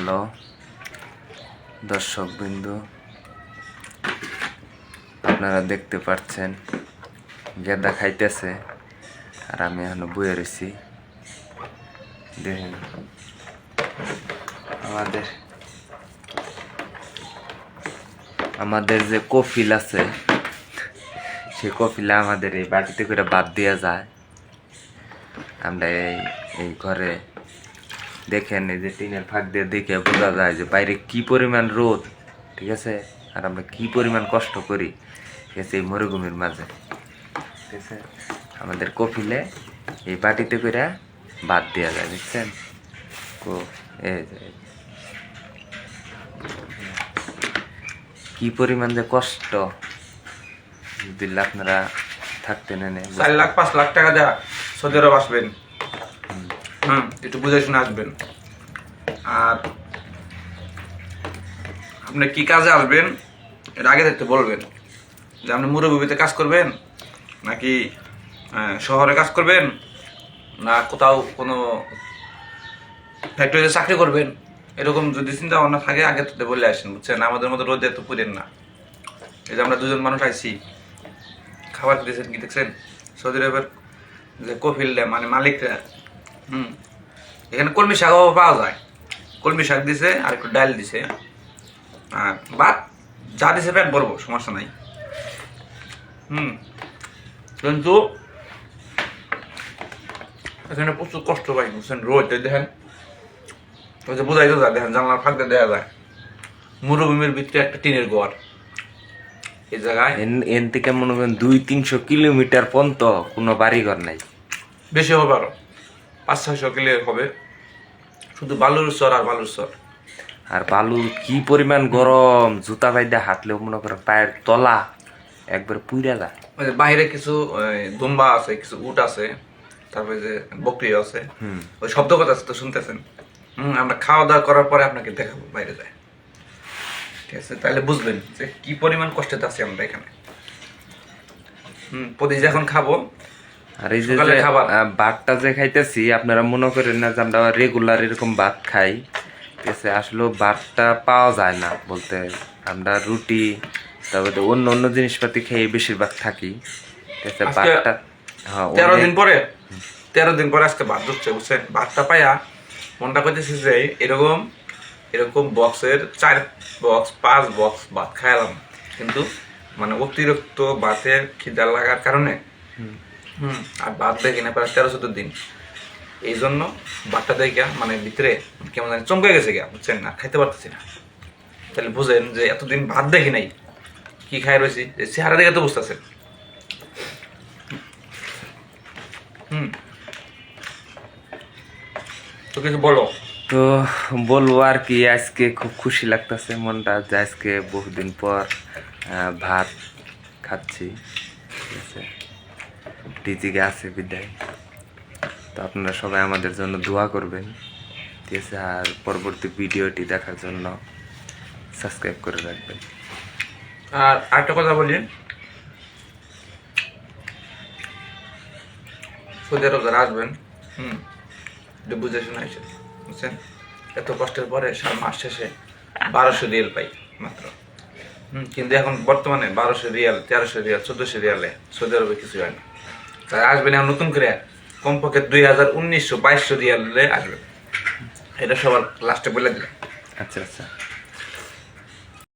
Hello দর্শকবৃন্দ, আপনারা দেখতে পাচ্ছেন গেদা খাইতেছে আর আমি এখনো বয়ে রয়েছি। দেখেন আমাদের যে কফিল আছে, সেই কফিলা আমাদের এই বাটিতে করে বাদ দেওয়া যায়। আমরা এই ঘরে দেখেন, এই যে টিনের ফাঁক দিয়ে দেখে বোঝা যায় যে বাইরে কি পরিমাণ রোদ, ঠিক আছে, আর আমরা কি পরিমাণ কষ্ট করি, ঠিক আছে, এই মরুভূমির মাঝে। ঠিক আছে, আমাদের কফিলে এই বাটিতে করে বাদ দেওয়া যায়, বুঝছেন? কি পরিমাণ যে কষ্ট, যদি আপনারা থাকতেন এনে 4 লাখ 5 লাখ টাকা দেয়া সৌদি আরব আসবেন, একটু বুঝে শুনে আসবেন। আর আপনি কি কাজে আসবেন এটা আগে থাকতে বলবেন, যে আপনি মরুভূমিতে কাজ করবেন নাকি শহরে কাজ করবেন, না কোথাও কোনো ফ্যাক্টরিতে চাকরি করবেন। এরকম যদি চিন্তা ভাবনা থাকে আগে থাকতে বলে আসেন, বুঝছেন? আমাদের মতো রোদে এত পুরেন না। এই যে আমরা দুজন মানুষ আইছি, খাবার দিয়েছেন কি দেখছেন? সৌদি আরবের যে কফিলটা মানে মালিকরা, এখানে কলমি শাকও পাওয়া যায়। কলমি শাক দিছে আর একটু ডাল দিছে, আর ভাত যা দিছে পেট ভরবো, সমস্যা নাই। কিন্তু এখানে প্রচুর কষ্ট পাই, বুঝছেন? রোদ দেখেন, ওই যে বোঝাই তো যায়, দেখেন জানলার ফাঁক দিয়ে দেখা যায় মরুভূমির ভিতরে একটা টিনের ঘর। এই জায়গায় এন থেকে মনে করেন 200-300 কিলোমিটার পর্যন্ত কোনো বাড়িঘর নাই, বেশি হবে, আরো 500-600 কিলো হবে, শুধু বালুর চর আর বালুর চর। আর বালুর কি পরিমাণ গরম, জুতা বাইদা হাঁটলেও মনে করেন পায়ের তলা একবার পুইরা যায়। বাইরে কিছু দুম্বা আছে, কিছু উট আছে, তারপরে যে বকরি আছে, ওই শব্দ কথা আছে তো শুনতেছেন। আমরা খাওয়া দাওয়া করার পরে আপনাকে দেখাবো বাইরে যায়, ঠিক আছে? তাহলে বুঝবেন যে কি পরিমাণ কষ্টে আছি আমরা এখানে। প্রতিদিন এখন খাবো। আর এই যে ভাতটা যে খাইতেছি, আপনারা মনে করেন না যে আমরা রেগুলার এরকম ভাত খাই, ঠিক আছে? আসলে ভাতটা পাওয়া যায় না বলতে, আমরা রুটি তারপরে অন্য অন্য জিনিসপাতি খেয়ে বেশিরভাগ থাকি, ঠিক আছে? ভাতটা 13 দিন পরে আজকে ভাত ঢুকছে, বুঝছেন? ভাতটা পাইয়া মনটা করতেছে যে এরকম এরকম বক্সের 4 বক্স 5 বক্স ভাত খাইলাম, কিন্তু মানে অতিরিক্ত ভাতের খিদা লাগার কারণে আর ভাত দেখি না প্রায় 13-14 দিন। এই জন্য ভাতটা দেখে মানে ভিতরে কেমন জানি চমকে গেছে গিয়া, বুঝছেন? না খাইতে পারতেছি না। তাহলে বুঝেন যে এতদিন ভাত দেখি নাই, কি খাই রয়েছি, চেহারা দেখে তো বুঝতেছেন। তো কিছু বলো। তো বলবো আর কি, আজকে খুব খুশি লাগতেছে মনটা যে আজকে বহুদিন পর ভাত খাচ্ছি, ঠিক আছে? রিজিকে আছে বিদায়। তো আপনারা সবাই আমাদের জন্য দোয়া করবেন, ঠিক আছে? আর পরবর্তী ভিডিওটি দেখার জন্য সাবস্ক্রাইব করে রাখবেন। আর আরেকটা কথা বলি, সৌদি আরব যারা আসবেন, একটু বুঝে শুনে আসেন, বুঝছেন? এত কষ্টের পরে মাস শেষে 1200 রিয়াল পাই মাত্র। কিন্তু এখন বর্তমানে 1200 রিয়াল, 1300 রিয়াল, 1400 রিয়ালে সৌদি আরবে কিছু হয় না। তাই আসবেন এখন নতুন করে কমপক্ষে 2000-1900-2200 রিয়ালে আসবেন। এটা সবার লাস্টে বলে দিলাম। আচ্ছা আচ্ছা।